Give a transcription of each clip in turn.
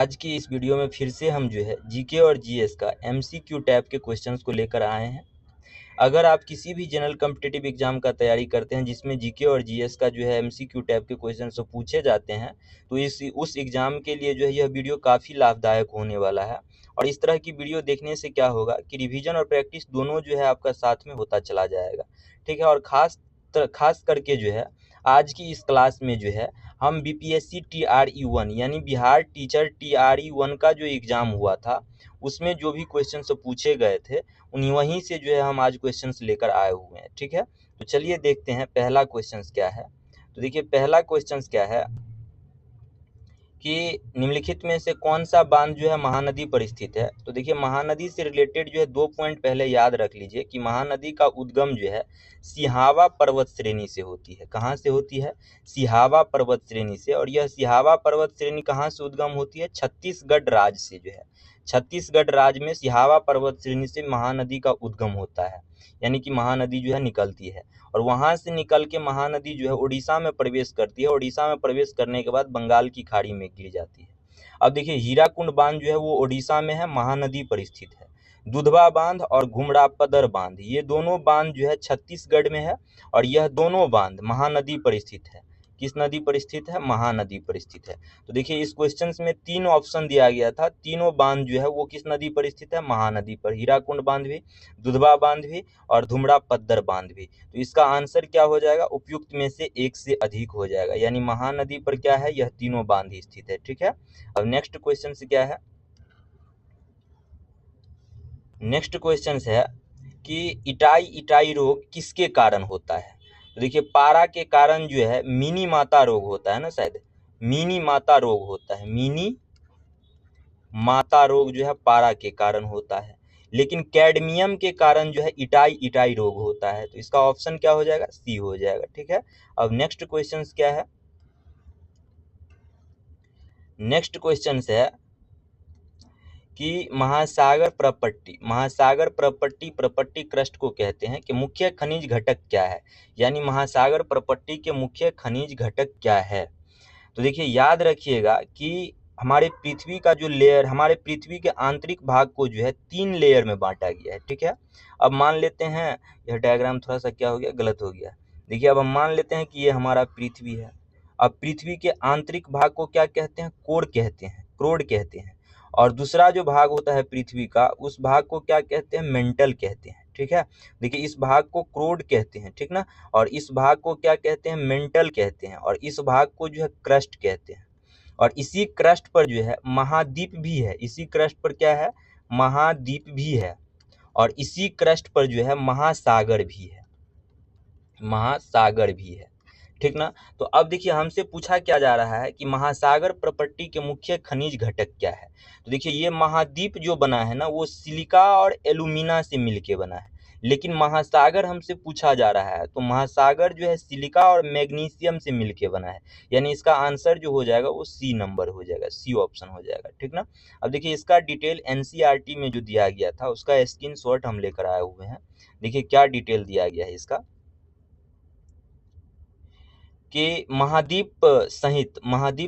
आज की इस वीडियो में फिर से हम जो है जीके और जीएस का एमसीक्यू टाइप के क्वेश्चंस को लेकर आए हैं। अगर आप किसी भी जनरल कॉम्पिटिटिव एग्जाम का तैयारी करते हैं जिसमें जीके और जीएस का जो है एमसीक्यू टाइप के क्वेश्चन से पूछे जाते हैं, तो उस एग्जाम के लिए जो है यह वीडियो काफ़ी लाभदायक होने वाला है। और इस तरह की वीडियो देखने से क्या होगा कि रिवीजन और प्रैक्टिस दोनों जो है आपका साथ में होता चला जाएगा। ठीक है, और खास करके जो है आज की इस क्लास में जो है हम बीपीएससी TRE 1 यानी बिहार टीचर TRE 1 का जो एग्ज़ाम हुआ था उसमें जो भी क्वेश्चन पूछे गए थे उन्हीं वहीं से जो है हम आज क्वेश्चंस लेकर आए हुए हैं। ठीक है, तो चलिए देखते हैं पहला क्वेश्चंस क्या है। तो देखिए पहला क्वेश्चंस क्या है कि निम्नलिखित में से कौन सा बांध जो है महानदी पर स्थित है। तो देखिए महानदी से रिलेटेड जो है 2 पॉइंट पहले याद रख लीजिए कि महानदी का उद्गम जो है सिहावा पर्वत श्रेणी से होती है। कहाँ से होती है? सिहावा पर्वत श्रेणी से। और यह सिहावा पर्वत श्रेणी कहाँ से उद्गम होती है? छत्तीसगढ़ राज्य से जो है छत्तीसगढ़ राज्य में सिहावा पर्वत श्रेणी से महानदी का उद्गम होता है, यानी कि महानदी जो है निकलती है और वहां से निकल के महानदी जो है उड़ीसा में प्रवेश करती है। उड़ीसा में प्रवेश करने के बाद बंगाल की खाड़ी में गिर जाती है। अब देखिए हीराकुंड बांध जो है वो उड़ीसा में है, महानदी पर स्थित है। दुधवा बांध और घुमड़ापदर बांध ये दोनों बांध जो है छत्तीसगढ़ में है और यह दोनों बांध महानदी पर स्थित है। किस नदी पर स्थित है? महानदी पर स्थित है। तो देखिए इस क्वेश्चन में 3 ऑप्शन दिया गया था, तीनों बांध जो है वो किस नदी पर स्थित है? महानदी पर। हीराकुंड बांध भी, दुधवा बांध भी और धुमड़ापद्दर बांध भी। तो इसका आंसर क्या हो जाएगा? उपयुक्त में से एक से अधिक हो जाएगा, यानी महानदी पर क्या है? यह तीनों बांध ही स्थित है। ठीक है, अब नेक्स्ट क्वेश्चन से क्या है? नेक्स्ट क्वेश्चन है कि इटाई रोग किसके कारण होता है। तो देखिए पारा के कारण जो है मिनी माता रोग होता है ना, शायद मिनी माता रोग होता है। मिनी माता रोग जो है पारा के कारण होता है, लेकिन कैडमियम के कारण जो है इटाई रोग होता है। तो इसका ऑप्शन क्या हो जाएगा? सी हो जाएगा। ठीक है, अब नेक्स्ट क्वेश्चन क्या है? नेक्स्ट क्वेश्चन है कि महासागर प्रपट्टी क्रस्ट को कहते हैं कि मुख्य खनिज घटक क्या है, यानी महासागर प्रपट्टी के मुख्य खनिज घटक क्या है। तो देखिए याद रखिएगा कि हमारे पृथ्वी का जो लेयर, हमारे पृथ्वी के आंतरिक भाग को जो है 3 लेयर में बांटा गया है। ठीक है, अब मान लेते हैं, यह डायग्राम थोड़ा सा क्या हो गया, गलत हो गया। देखिए अब हम मान लेते हैं कि ये हमारा पृथ्वी है। अब पृथ्वी के आंतरिक भाग को क्या कहते हैं? कोर कहते हैं, क्रोड कहते हैं। और दूसरा जो भाग होता है पृथ्वी का, उस भाग को क्या कहते हैं? मेंटल कहते हैं। ठीक है, देखिए इस भाग को क्रोड कहते हैं, ठीक ना, और इस भाग को क्या कहते हैं? मेंटल कहते हैं, और इस भाग को जो है क्रस्ट कहते हैं। और इसी क्रस्ट पर जो है महाद्वीप भी है। इसी क्रस्ट पर क्या है? महाद्वीप भी है। और इसी क्रस्ट पर जो है महासागर भी है, महासागर भी है। ठीक ना, तो अब देखिए हमसे पूछा क्या जा रहा है कि महासागर प्रपट्टी के मुख्य खनिज घटक क्या है। तो देखिए ये महाद्वीप जो बना है ना वो सिलिका और एल्यूमिना से मिलके बना है, लेकिन महासागर हमसे पूछा जा रहा है तो महासागर जो है सिलिका और मैग्नीशियम से मिलके बना है, यानी इसका आंसर जो हो जाएगा वो सी नंबर हो जाएगा, सी ऑप्शन हो जाएगा। ठीक ना, अब देखिए इसका डिटेल एनसीईआरटी में जो दिया गया था उसका स्क्रीनशॉट हम लेकर आए हुए हैं। देखिए क्या डिटेल दिया गया है इसका कि महाद्वीप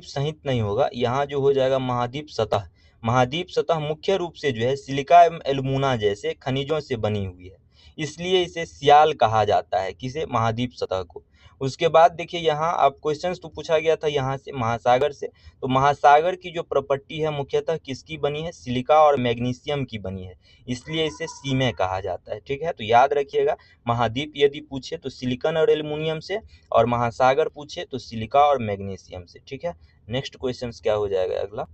सहित नहीं होगा, यहाँ जो हो जाएगा महाद्वीप सतह। महाद्वीप सतह मुख्य रूप से जो है सिलिका एवं एल्यूमिना जैसे खनिजों से बनी हुई है, इसलिए इसे सियाल कहा जाता है। किसे? महाद्वीप सतह को। उसके बाद देखिए यहाँ अब क्वेश्चंस तो पूछा गया था यहाँ से महासागर से, तो महासागर की जो प्रॉपर्टी है मुख्यतः किसकी बनी है? सिलिका और मैग्नीशियम की बनी है, इसलिए इसे सीमे कहा जाता है। ठीक है, तो याद रखिएगा महाद्वीप यदि पूछे तो सिलिकॉन और एल्यूमिनियम से, और महासागर पूछे तो सिलिका और मैग्नीशियम से। ठीक है, नेक्स्ट क्वेश्चन क्या हो जाएगा अगला?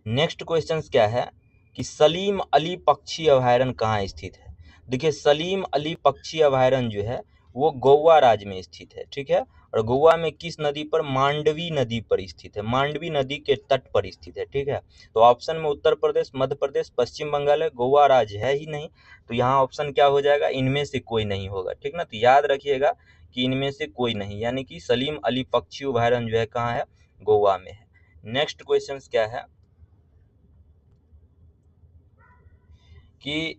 नेक्स्ट क्वेश्चन क्या है कि सलीम अली पक्षी अभयारण्य कहाँ स्थित है। देखिए सलीम अली पक्षी अभयारण्य जो है वो गोवा राज्य में स्थित है। ठीक है, और गोवा में किस नदी पर? मांडवी नदी पर स्थित है, मांडवी नदी के तट पर स्थित है। ठीक है, तो ऑप्शन में उत्तर प्रदेश, मध्य प्रदेश, पश्चिम बंगाल है, गोवा राज्य है ही नहीं, तो यहाँ ऑप्शन क्या हो जाएगा? इनमें से कोई नहीं होगा। ठीक ना, तो याद रखिएगा कि इनमें से कोई नहीं, यानी कि सलीम अली पक्षी अभयारण्य जो है कहाँ है? गोवा में है। नेक्स्ट क्वेश्चन क्या है कि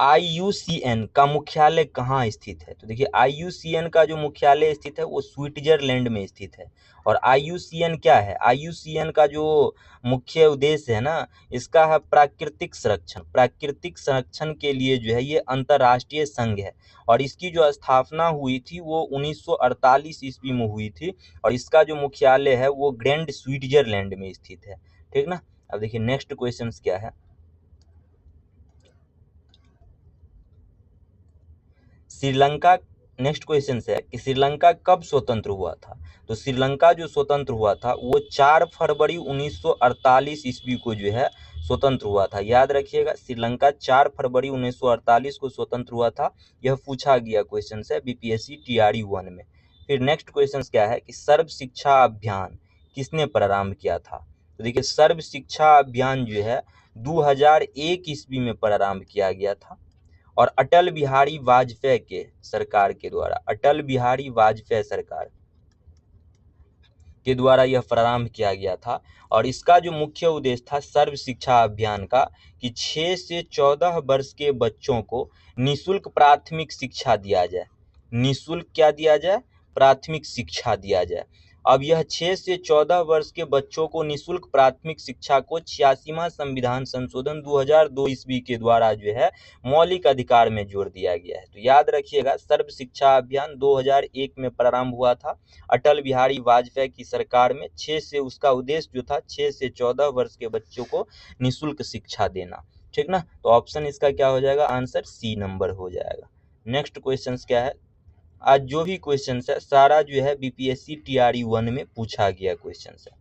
IUCN का मुख्यालय कहाँ स्थित है? तो देखिए IUCN का जो मुख्यालय स्थित है वो स्विट्जरलैंड में स्थित है। और IUCN क्या है? IUCN का जो मुख्य उद्देश्य है ना, इसका है प्राकृतिक संरक्षण। प्राकृतिक संरक्षण के लिए जो है ये अंतर्राष्ट्रीय संघ है और इसकी जो स्थापना हुई थी वो 1948 ईस्वी में हुई थी और इसका जो मुख्यालय है वो ग्रैंड स्विट्जरलैंड में स्थित है। ठीक ना। अब देखिए नेक्स्ट क्वेश्चन क्या है। श्रीलंका, नेक्स्ट क्वेश्चन है कि श्रीलंका कब स्वतंत्र हुआ था? तो श्रीलंका जो स्वतंत्र हुआ था वो 4 फरवरी 1948 ईस्वी को जो है स्वतंत्र हुआ था। याद रखिएगा, श्रीलंका 4 फरवरी 1948 को स्वतंत्र हुआ था। यह पूछा गया क्वेश्चन है BPSC TRE 1 में। फिर नेक्स्ट क्वेश्चन क्या है कि सर्व शिक्षा अभियान किसने प्रारंभ किया था? तो देखिए सर्व शिक्षा अभियान जो है 2001 ईस्वी में प्रारंभ किया गया था और अटल बिहारी वाजपेयी के सरकार के द्वारा, अटल बिहारी वाजपेयी सरकार के द्वारा यह प्रारंभ किया गया था। और इसका जो मुख्य उद्देश्य था सर्व शिक्षा अभियान का कि 6 से 14 वर्ष के बच्चों को निःशुल्क प्राथमिक शिक्षा दिया जाए। निःशुल्क क्या दिया जाए? प्राथमिक शिक्षा दिया जाए। अब यह 6 से 14 वर्ष के बच्चों को निःशुल्क प्राथमिक शिक्षा को 86वां संविधान संशोधन 2002 ईस्वी के द्वारा जो है मौलिक अधिकार में जोड़ दिया गया है। तो याद रखिएगा सर्व शिक्षा अभियान 2001 में प्रारंभ हुआ था अटल बिहारी वाजपेयी की सरकार में। 6 से उसका उद्देश्य जो था 6 से 14 वर्ष के बच्चों को निःशुल्क शिक्षा देना। ठीक ना। तो ऑप्शन इसका क्या हो जाएगा? आंसर C नंबर हो जाएगा। नेक्स्ट क्वेश्चन क्या है? आज जो भी क्वेश्चन है सारा जो है BPSC TRE 1 में पूछा गया क्वेश्चन है।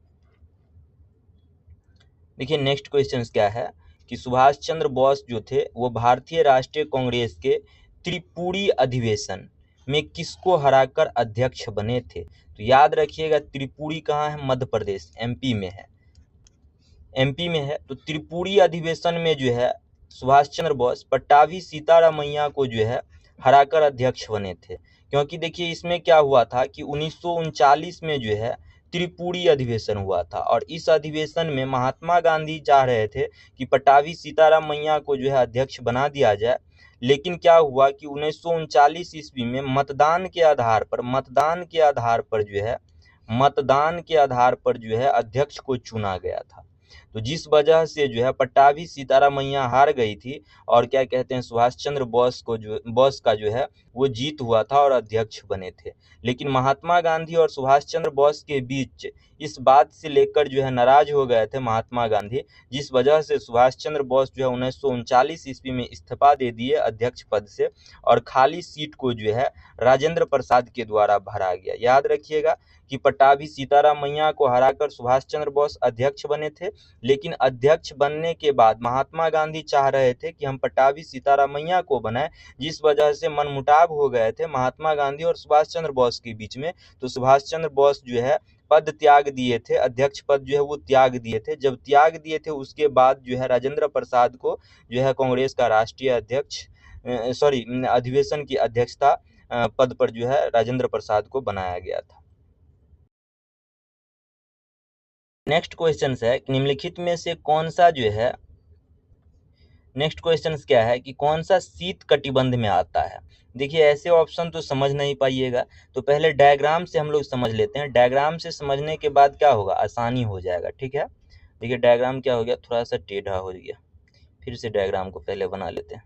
देखिए नेक्स्ट क्वेश्चन क्या है कि सुभाष चंद्र बोस जो थे वो भारतीय राष्ट्रीय कांग्रेस के त्रिपुरी अधिवेशन में किसको हराकर अध्यक्ष बने थे? तो याद रखिएगा त्रिपुरी कहाँ है? मध्य प्रदेश, MP में है। MP में है। तो त्रिपुरी अधिवेशन में जो है सुभाष चंद्र बोस पट्टाभी सीतारामैया को जो है हराकर अध्यक्ष बने थे। क्योंकि देखिए इसमें क्या हुआ था कि 1939 में जो है त्रिपुरी अधिवेशन हुआ था और इस अधिवेशन में महात्मा गांधी चाह रहे थे कि पट्टाभी सीतारामैया को जो है अध्यक्ष बना दिया जाए। लेकिन क्या हुआ कि 1939 ईस्वी में मतदान के आधार पर जो है अध्यक्ष को चुना गया था। तो जिस वजह से जो है पट्टाभी सीतारामैया हार गई थी और क्या कहते हैं सुभाष चंद्र बोस का जो है वो जीत हुआ था और अध्यक्ष बने थे। लेकिन महात्मा गांधी और सुभाष चंद्र बोस के बीच इस बात से लेकर जो है नाराज हो गए थे महात्मा गांधी, जिस वजह से सुभाष चंद्र बोस जो है 1939 ईस्वी में इस्तीफा दे दिए अध्यक्ष पद से और खाली सीट को जो है राजेंद्र प्रसाद के द्वारा भरा गया। याद रखिएगा कि पट्टाभी सीतारामैया को हराकर सुभाष चंद्र बोस अध्यक्ष बने थे। लेकिन अध्यक्ष बनने के बाद महात्मा गांधी चाह रहे थे कि हम पट्टाभी सीतारामैया को बनाएं, जिस वजह से मनमुटाव हो गए थे महात्मा गांधी और सुभाष चंद्र बोस के बीच में। तो सुभाष चंद्र बोस जो है पद त्याग दिए थे, अध्यक्ष पद जो है वो त्याग दिए थे। जब त्याग दिए थे उसके बाद जो है राजेंद्र प्रसाद को जो है कांग्रेस का राष्ट्रीय अध्यक्ष अधिवेशन की अध्यक्षता पद पर जो है राजेंद्र प्रसाद को बनाया गया था। नेक्स्ट क्वेश्चन है निम्नलिखित में से कौन सा जो है, नेक्स्ट क्वेश्चन क्या है कि कौन सा शीत कटिबंध में आता है? देखिए ऐसे ऑप्शन तो समझ नहीं पाइएगा, तो पहले डायग्राम से हम लोग समझ लेते हैं। डायग्राम से समझने के बाद क्या होगा? आसानी हो जाएगा। ठीक है, देखिए डायग्राम क्या हो गया, थोड़ा सा टेढ़ा हो गया। फिर से डायग्राम को पहले बना लेते हैं।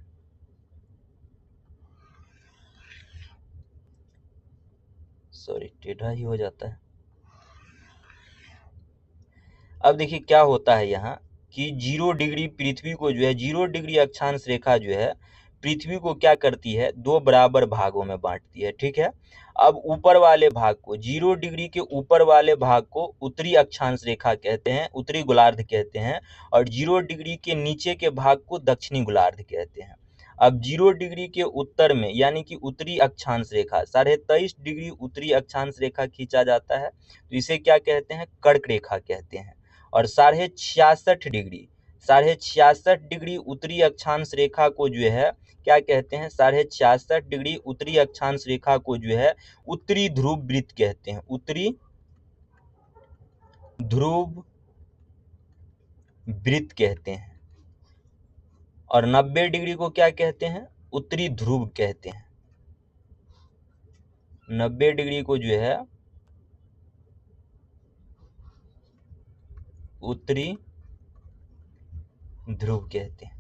सॉरी, टेढ़ा ही हो जाता है। अब देखिए क्या होता है यहाँ कि 0 डिग्री पृथ्वी को जो है 0 डिग्री अक्षांश रेखा जो है पृथ्वी को क्या करती है? 2 बराबर भागों में बांटती है। ठीक है, अब ऊपर वाले भाग को 0 डिग्री के ऊपर वाले भाग को उत्तरी अक्षांश रेखा कहते हैं, उत्तरी गोलार्ध कहते हैं, और 0 डिग्री के नीचे के भाग को दक्षिणी गोलार्ध कहते हैं। अब 0 डिग्री के उत्तर में यानी कि उत्तरी अक्षांश रेखा 23.5 डिग्री उत्तरी अक्षांश रेखा खींचा जाता है, तो इसे क्या कहते हैं? कर्क रेखा कहते हैं। और 66.5 डिग्री उत्तरी अक्षांश रेखा को जो है क्या कहते हैं? 66.5 डिग्री उत्तरी अक्षांश रेखा को जो है उत्तरी ध्रुव वृत्त कहते हैं, उत्तरी ध्रुव वृत्त कहते हैं। और 90 डिग्री को क्या कहते हैं? उत्तरी ध्रुव कहते हैं। 90 डिग्री को जो है उत्तरी ध्रुव कहते हैं।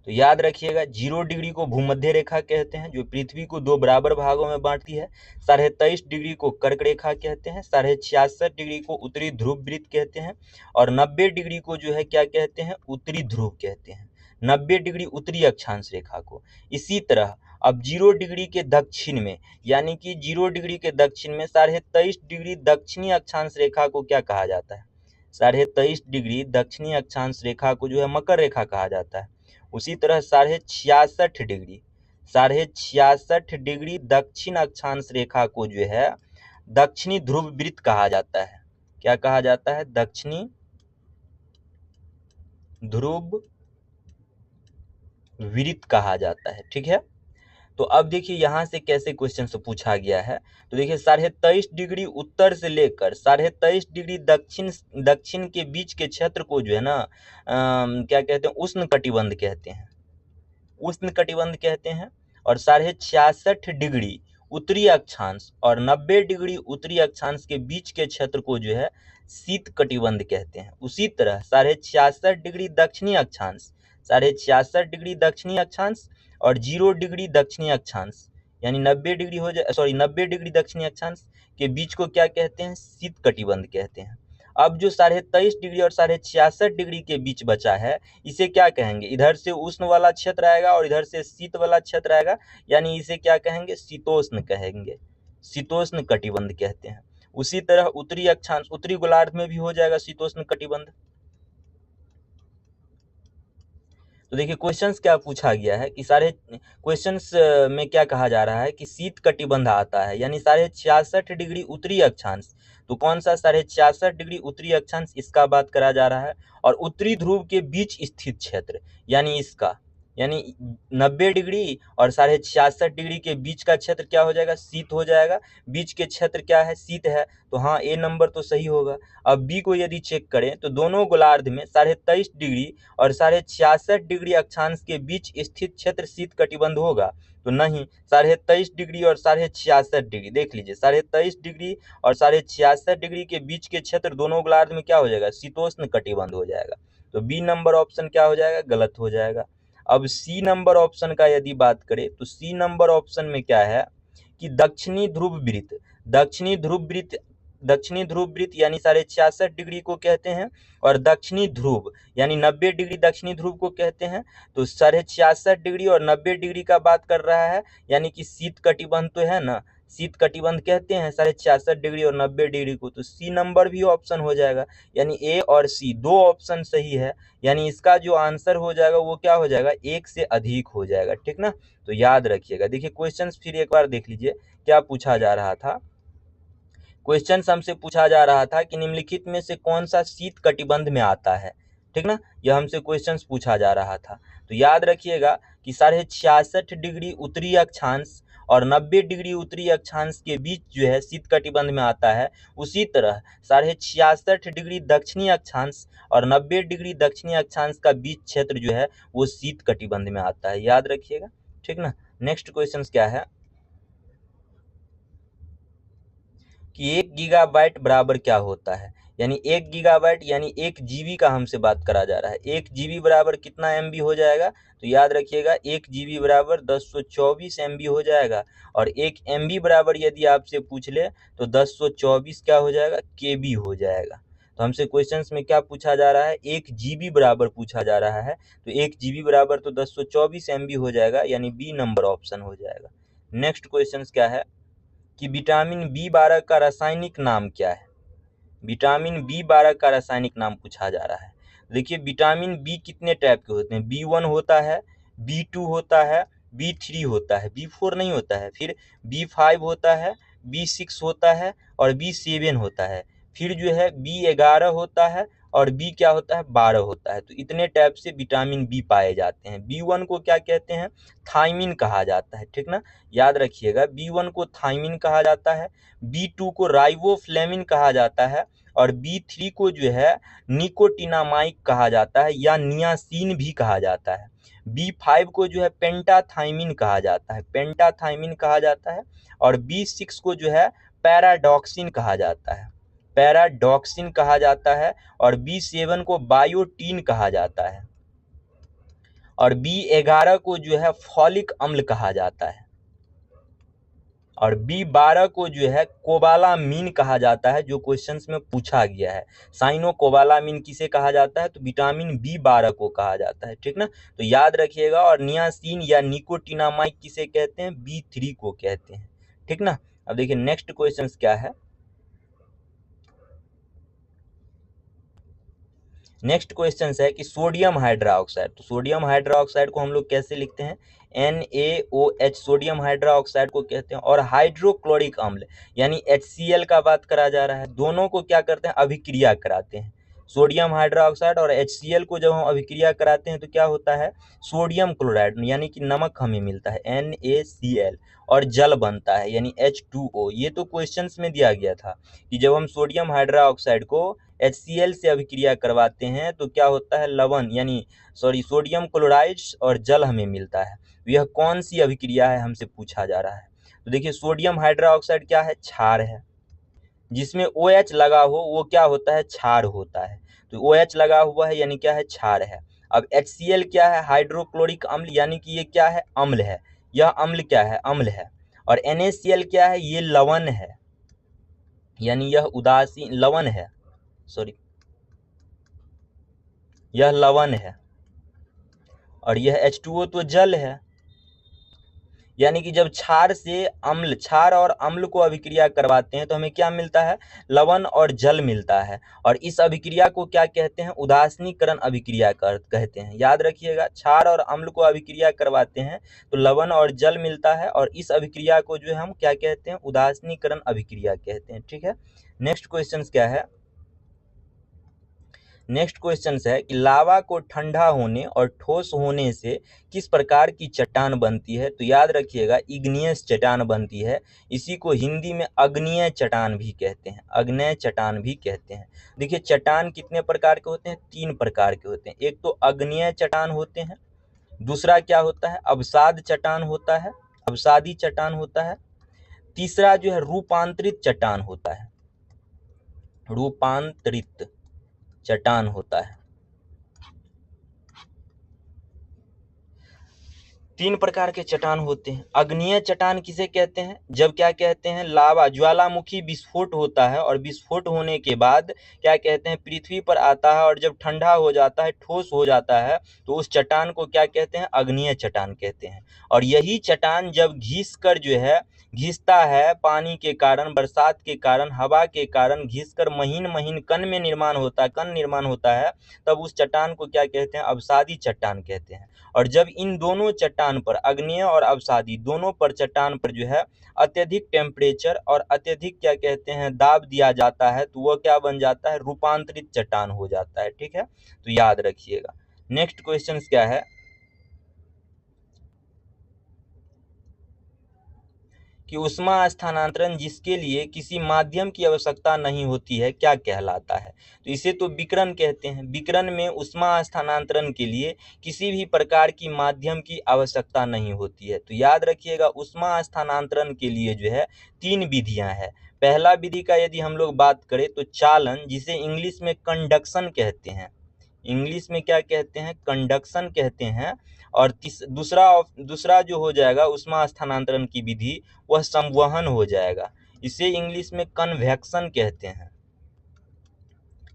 तो याद रखिएगा, 0 डिग्री को भूमध्य रेखा कहते हैं, जो पृथ्वी को 2 बराबर भागों में बांटती है। 23.5 डिग्री को कर्क रेखा कहते हैं। 66.5 डिग्री को उत्तरी ध्रुव वृत्त कहते हैं। और 90 डिग्री को जो है क्या कहते हैं? उत्तरी ध्रुव कहते हैं। 90 डिग्री उत्तरी अक्षांश रेखा को। इसी तरह अब 0 डिग्री के दक्षिण में, यानी कि 0 डिग्री के दक्षिण में 23.5 डिग्री दक्षिणी अक्षांश रेखा को क्या कहा जाता है? 23.5 डिग्री दक्षिणी अक्षांश रेखा को जो है मकर रेखा कहा जाता है। उसी तरह 66.5 डिग्री दक्षिण अक्षांश रेखा को जो है दक्षिणी ध्रुव वृत्त कहा जाता है। क्या कहा जाता है? दक्षिणी ध्रुव वृत्त कहा जाता है। ठीक है, तो अब देखिए यहाँ से कैसे क्वेश्चन से पूछा गया है। तो देखिए 23.5 डिग्री उत्तर से लेकर 23.5 डिग्री दक्षिण के बीच के क्षेत्र को जो है ना क्या कहते हैं? उष्ण कटिबंध कहते हैं। उष्ण कटिबंध कहते हैं। और 66.5 डिग्री उत्तरी अक्षांश और 90 डिग्री उत्तरी अक्षांश के बीच के क्षेत्र को जो है शीत कटिबंध कहते हैं। उसी तरह 66.5 डिग्री दक्षिणी अक्षांश, 66.5 डिग्री दक्षिणी अक्षांश और 0 डिग्री दक्षिणी अक्षांश, यानी 90 डिग्री 90 डिग्री दक्षिणी अक्षांश के बीच को क्या कहते हैं? शीत कटिबंध कहते हैं। अब जो 23.5 डिग्री और 66.5 डिग्री के बीच बचा है, इसे क्या कहेंगे? इधर से उष्ण वाला क्षेत्र आएगा और इधर से शीत वाला क्षेत्र आएगा, यानी इसे क्या कहेंगे? शीतोष्ण कहेंगे। शीतोष्ण कटिबंध कहते हैं। उसी तरह उत्तरी अक्षांश, उत्तरी गोलार्ध में भी हो जाएगा शीतोष्ण कटिबंध। तो देखिए क्वेश्चंस क्या पूछा गया है कि सारे क्वेश्चंस में क्या कहा जा रहा है कि शीत कटिबंध आता है, यानी 66.5 डिग्री उत्तरी अक्षांश। तो कौन सा 66.5 डिग्री उत्तरी अक्षांश? इसका बात करा जा रहा है। और उत्तरी ध्रुव के बीच स्थित क्षेत्र, यानी इसका, यानी 90 डिग्री और 66.5 डिग्री के बीच का क्षेत्र क्या हो जाएगा? शीत हो जाएगा। बीच के क्षेत्र क्या है? शीत है। तो हाँ, ए नंबर तो सही होगा। अब बी को यदि चेक करें तो दोनों गोलार्ध में 23.5 डिग्री और 66.5 डिग्री अक्षांश के बीच स्थित क्षेत्र शीत कटिबंध होगा? तो नहीं, 23.5 डिग्री और 66.5 डिग्री, देख लीजिए, 23.5 डिग्री और 66.5 डिग्री के बीच के क्षेत्र दोनों गोलार्ध में क्या हो जाएगा? शीतोष्ण कटिबंध हो जाएगा। तो बी नंबर ऑप्शन क्या हो जाएगा? गलत हो जाएगा। अब सी नंबर ऑप्शन का यदि बात करें तो सी नंबर ऑप्शन में क्या है कि दक्षिणी ध्रुव वृत्त, दक्षिणी ध्रुव वृत्त यानी 66.5 डिग्री को कहते हैं। और दक्षिणी ध्रुव यानी 90 डिग्री दक्षिणी ध्रुव को कहते हैं। तो 66.5 डिग्री और 90 डिग्री का बात कर रहा है, यानी कि शीत कटिबंध तो है ना, शीत कटिबंध कहते हैं 66.5 डिग्री और 90 डिग्री को। तो सी नंबर भी ऑप्शन हो जाएगा, यानी ए और सी दो ऑप्शन सही है। यानी इसका जो आंसर हो जाएगा वो क्या हो जाएगा? एक से अधिक हो जाएगा। ठीक ना, तो याद रखिएगा। देखिए क्वेश्चंस फिर एक बार देख लीजिए क्या पूछा जा रहा था। क्वेश्चन हमसे पूछा जा रहा था कि निम्नलिखित में से कौन सा शीत कटिबंध में आता है। ठीक ना, यह हमसे क्वेश्चंस पूछा जा रहा था। तो याद रखिएगा कि 66.5 डिग्री उत्तरी अक्षांश और 90 डिग्री उत्तरी अक्षांश के बीच जो है शीत कटिबंध में आता है। उसी तरह 66.5 डिग्री दक्षिणी अक्षांश और 90 डिग्री दक्षिणी अक्षांश का बीच क्षेत्र जो है वो शीत कटिबंध में आता है। याद रखिएगा। ठीक ना, नेक्स्ट क्वेश्चन क्या है कि 1 गीगाबाइट बराबर क्या होता है। यानी 1 गीगाबाइट यानी 1 जीबी का हमसे बात करा जा रहा है। 1 जीबी बराबर कितना एमबी हो जाएगा? तो याद रखिएगा 1 जीबी बराबर 1024 एमबी हो जाएगा। और 1 एमबी बराबर यदि आपसे पूछ ले तो 1024 क्या हो जाएगा? केबी हो जाएगा। तो हमसे क्वेश्चंस में क्या पूछा जा रहा है? 1 जीबी बराबर पूछा जा रहा है। तो 1 जीबी बराबर तो 1024 एमबी हो जाएगा, यानी बी नंबर ऑप्शन हो जाएगा। नेक्स्ट क्वेश्चन क्या है कि विटामिन B12 का रासायनिक नाम क्या है। विटामिन B12 का रासायनिक नाम पूछा जा रहा है। देखिए विटामिन बी कितने टाइप के होते हैं? B1 होता है, B2 होता है, B3 होता है, B4 नहीं होता है, फिर B5 होता है, B6 होता है और B7 होता है, फिर जो है B11 होता है और बी क्या होता है? 12 होता है। तो इतने टाइप से विटामिन बी पाए जाते हैं। B1 को क्या कहते हैं? थायमिन कहा जाता है। ठीक ना, याद रखिएगा B1 को थायमिन कहा जाता है, B2 को राइबोफ्लेविन कहा जाता है और B3 को जो है निकोटिनामाइड कहा जाता है या नियासिन भी कहा जाता है। B5 को जो है पेंटाथाइमिन कहा जाता है, पेंटाथाइमिन कहा जाता है। और B6 को जो है पैराडॉक्सिन कहा जाता है, पैराडॉक्सिन कहा जाता है। और B7 को बायोटीन कहा जाता है। और B11 को जो है फॉलिक अम्ल कहा जाता है। और B12 को जो है कोबालामीन कहा जाता है, जो क्वेश्चंस में पूछा गया है। साइनोकोबालामीन किसे कहा जाता है? तो विटामिन B12 को कहा जाता है, ठीक ना। तो याद रखिएगा। और नियासिन या निकोटिनामाइड किसे कहते हैं? B3 को कहते हैं, ठीक ना। अब देखिए नेक्स्ट क्वेश्चन क्या है। नेक्स्ट क्वेश्चन है कि सोडियम हाइड्रोक्साइड, तो सोडियम हाइड्रोक्साइड को हम लोग कैसे लिखते हैं? NaOH, सोडियम हाइड्रोक्साइड को कहते हैं। और हाइड्रोक्लोरिक अम्ल यानी HCl का बात करा जा रहा है, दोनों को क्या करते हैं? अभिक्रिया कराते हैं। सोडियम हाइड्रोक्साइड और HCl को जब हम अभिक्रिया कराते हैं तो क्या होता है? सोडियम क्लोराइड यानी कि नमक हमें मिलता है NaCl, और जल बनता है यानी H2O। ये तो क्वेश्चंस में दिया गया था कि जब हम सोडियम हाइड्रोक्साइड को HCl से अभिक्रिया करवाते हैं तो क्या होता है? लवण यानी सोडियम क्लोराइड और जल हमें मिलता है। यह कौन सी अभिक्रिया है हमसे पूछा जा रहा है। तो देखिए सोडियम हाइड्रोक्साइड क्या है? क्षार है। जिसमें OH लगा हो वो क्या होता है? क्षार होता है। तो OH लगा हुआ है यानी क्या है? क्षार है। अब HCl क्या है? हाइड्रोक्लोरिक अम्ल यानी कि ये क्या है? अम्ल है। यह अम्ल क्या है? अम्ल है। और NaCl क्या है? ये लवण है, यानी यह उदासीन लवण है, सॉरी यह लवण है। और यह H2O तो जल है। यानी कि जब क्षार और अम्ल को अभिक्रिया करवाते हैं तो हमें क्या मिलता है? लवण और जल मिलता है। और इस अभिक्रिया को क्या कहते हैं? उदासीनीकरण अभिक्रिया कहते हैं। याद रखिएगा, क्षार और अम्ल को अभिक्रिया करवाते हैं तो लवण और जल मिलता है, और इस अभिक्रिया को जो है हम क्या कहते हैं? उदासीनीकरण अभिक्रिया कहते हैं, ठीक है। नेक्स्ट क्वेश्चन क्या है। नेक्स्ट क्वेश्चन है कि लावा को ठंडा होने और ठोस होने से किस प्रकार की चट्टान बनती है। तो याद रखिएगा, इग्नियस चट्टान बनती है। इसी को हिंदी में अग्नेय चट्टान भी कहते हैं, अग्नेय चट्टान भी कहते हैं। देखिए चट्टान कितने प्रकार के होते हैं? 3 प्रकार के होते हैं। एक तो अग्नेय चट्टान होते हैं, दूसरा क्या होता है? अवसाद चट्टान होता है, अवसादी चट्टान होता है। तीसरा जो है रूपांतरित चट्टान होता है, रूपांतरित चट्टान होता है। 3 प्रकार के चट्टान होते हैं। अग्नेय चट्टान किसे कहते हैं? जब क्या कहते हैं? लावा ज्वालामुखी विस्फोट होता है, और विस्फोट होने के बाद क्या कहते हैं? पृथ्वी पर आता है, और जब ठंडा हो जाता है, ठोस हो जाता है, तो उस चट्टान को क्या कहते हैं? अग्नेय चट्टान कहते हैं। और यही चट्टान जब घिसकर जो है घिसता है, पानी के कारण, बरसात के कारण, हवा के कारण घिसकर महीन महीन कण में निर्माण होता है, कण निर्माण होता है, तब उस चट्टान को क्या कहते हैं? अवसादी चट्टान कहते हैं। और जब इन दोनों चट्टान पर, अग्नेय और अवसादी दोनों पर चट्टान पर जो है अत्यधिक टेम्परेचर और अत्यधिक क्या कहते हैं? दाब दिया जाता है, तो वह क्या बन जाता है? रूपांतरित चट्टान हो जाता है, ठीक है। तो याद रखिएगा। नेक्स्ट क्वेश्चन क्या है कि ऊष्मा स्थानांतरण जिसके लिए किसी माध्यम की आवश्यकता नहीं होती है क्या कहलाता है। तो इसे तो विकिरण कहते हैं। विकिरण में ऊष्मा स्थानांतरण के लिए किसी भी प्रकार की माध्यम की आवश्यकता नहीं होती है। तो याद रखिएगा, ऊष्मा स्थानांतरण के लिए जो है 3 विधियां हैं। पहला विधि का यदि हम लोग बात करें तो चालन, जिसे इंग्लिश में कंडक्शन कहते हैं, इंग्लिश में क्या कहते हैं? कंडक्शन कहते हैं। और दूसरा जो हो जाएगा ऊष्मा स्थानांतरण की विधि, वह संवहन हो जाएगा। इसे इंग्लिश में कन्वेक्शन कहते हैं,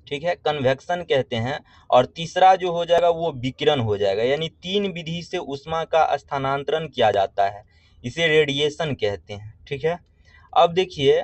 ठीक है, कन्वेक्शन कहते हैं। और तीसरा जो हो जाएगा वो विकिरण हो जाएगा। यानी 3 विधि से ऊष्मा का स्थानांतरण किया जाता है, इसे रेडिएशन कहते हैं, ठीक है। अब देखिए,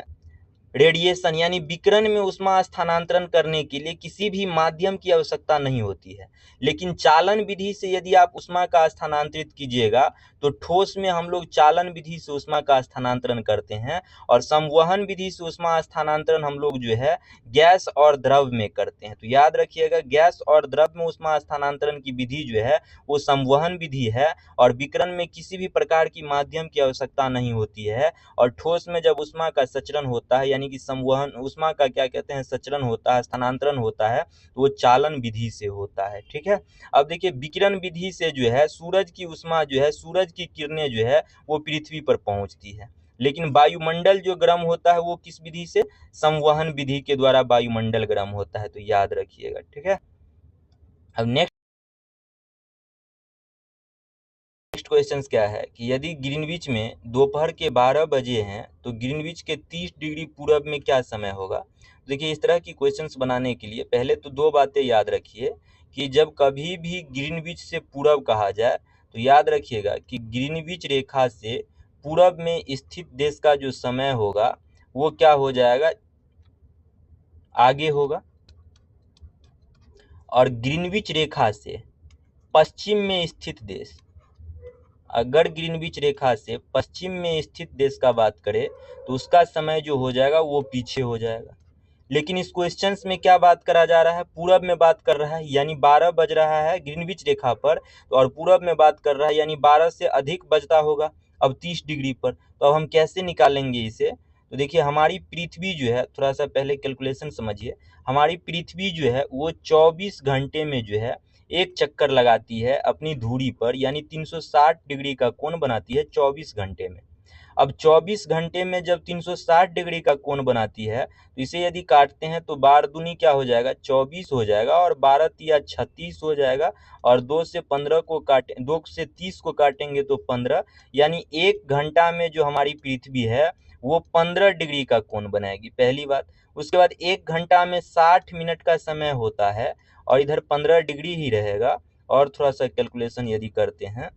रेडिएशन यानी विकिरण में ऊष्मा स्थानांतरण करने के लिए किसी भी माध्यम की आवश्यकता नहीं होती है। लेकिन चालन विधि से यदि आप ऊष्मा का स्थानांतरित कीजिएगा तो ठोस में हम लोग चालन विधि से ऊष्मा का स्थानांतरण करते हैं, और संवहन विधि से ऊष्मा स्थानांतरण हम लोग जो है गैस और द्रव में करते हैं। तो याद रखिएगा, गैस और द्रव में ऊष्मा स्थानांतरण की विधि जो है वो संवहन विधि है, और विकिरण में किसी भी प्रकार की माध्यम की आवश्यकता नहीं होती है। और ठोस में जब ऊष्मा का सचरण होता है, यानी यानी कि संवहन ऊष्मा का क्या कहते हैं सचलन होता है, स्थानांतरण होता है, तो वो चालन विधि से होता है। ठीक है, अब देखिए विकिरण विधि से जो है सूरज की ऊष्मा जो है, सूरज की किरणें जो है वो पृथ्वी पर पहुंचती है, लेकिन वायुमंडल जो गर्म होता है वो किस विधि से, संवहन विधि के द्वारा वायुमंडल गर्म होता है, तो याद रखिएगा। ठीक है, अब नेक्स्ट क्वेश्चन क्या है कि यदि ग्रीनविच में दोपहर के 12 बजे हैं तो ग्रीनविच के 30 डिग्री पूरब में क्या समय होगा। देखिए इस तरह की क्वेश्चंस बनाने के लिए पहले तो दो बातें याद रखिए कि जब कभी भी ग्रीनविच से पूरब कहा जाए तो याद रखिएगा कि ग्रीनविच रेखा से पूरब में स्थित देश का जो समय होगा वो क्या हो जाएगा, आगे होगा, और ग्रीनविच रेखा से पश्चिम में स्थित देश, अगर ग्रीनविच रेखा से पश्चिम में स्थित देश का बात करें तो उसका समय जो हो जाएगा वो पीछे हो जाएगा। लेकिन इस क्वेश्चंस में क्या बात करा जा रहा है, पूरब में बात कर रहा है, यानी 12 बज रहा है ग्रीनविच रेखा पर, और पूरब में बात कर रहा है यानी 12 से अधिक बजता होगा अब 30 डिग्री पर। तो अब हम कैसे निकालेंगे इसे, तो देखिए हमारी पृथ्वी जो है, थोड़ा सा पहले कैलकुलेशन समझिए, हमारी पृथ्वी जो है वो 24 घंटे में जो है एक चक्कर लगाती है अपनी धुरी पर, यानी 360 डिग्री का कोण बनाती है 24 घंटे में। अब 24 घंटे में जब 360 डिग्री का कोण बनाती है तो इसे यदि काटते हैं तो 12 दूनी क्या हो जाएगा, 24 हो जाएगा, और 12 तिया 36 हो जाएगा, और 2 से 15 को काटे, 2 से 30 को काटेंगे तो 15, यानी 1 घंटा में जो हमारी पृथ्वी है वो 15 डिग्री का कोण बनाएगी, पहली बात। उसके बाद 1 घंटा में 60 मिनट का समय होता है और इधर 15 डिग्री ही रहेगा। और थोड़ा सा कैलकुलेशन यदि करते हैं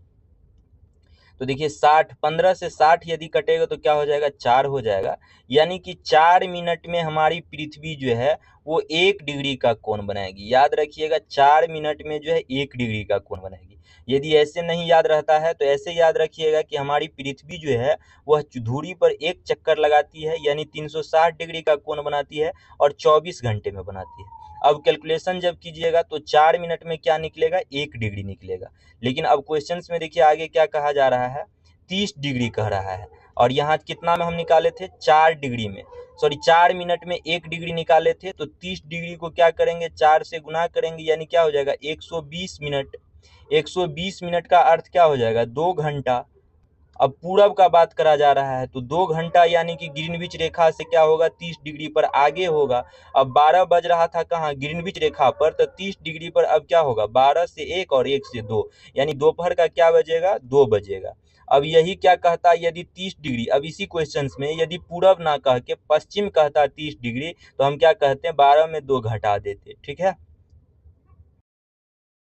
तो देखिए 60, 15 से 60 यदि कटेगा तो क्या हो जाएगा, 4 हो जाएगा, यानी कि 4 मिनट में हमारी पृथ्वी जो है वो 1 डिग्री का कोण बनाएगी। याद रखिएगा 4 मिनट में जो है 1 डिग्री का कोण बनाएगी। यदि ऐसे नहीं याद रहता है तो ऐसे याद रखिएगा कि हमारी पृथ्वी जो है वह धुरी पर एक चक्कर लगाती है, यानी 360 डिग्री का कोण बनाती है और 24 घंटे में बनाती है। अब कैलकुलेशन जब कीजिएगा तो 4 मिनट में क्या निकलेगा, 1 डिग्री निकलेगा। लेकिन अब क्वेश्चंस में देखिए आगे क्या कहा जा रहा है, 30 डिग्री कह रहा है, और यहाँ कितना में हम निकाले थे, 4 डिग्री में, सॉरी 4 मिनट में 1 डिग्री निकाले थे, तो 30 डिग्री को क्या करेंगे, 4 से गुना करेंगे, यानी क्या हो जाएगा 120 मिनट। 120 मिनट का अर्थ क्या हो जाएगा, 2 घंटा। अब पूरब का बात करा जा रहा है तो 2 घंटा यानी कि ग्रीनविच रेखा से क्या होगा, 30 डिग्री पर आगे होगा। अब 12 बज रहा था कहाँ, ग्रीनविच रेखा पर, तो 30 डिग्री पर अब क्या होगा, 12 से 1 और 1 से 2, यानी दोपहर का क्या बजेगा, 2 बजेगा। अब यही क्या कहता है, यदि 30 डिग्री, अब इसी क्वेश्चंस में यदि पूरब ना कह के पश्चिम कहता 30 डिग्री तो हम क्या कहते हैं, 12 में 2 घटा देते। ठीक है,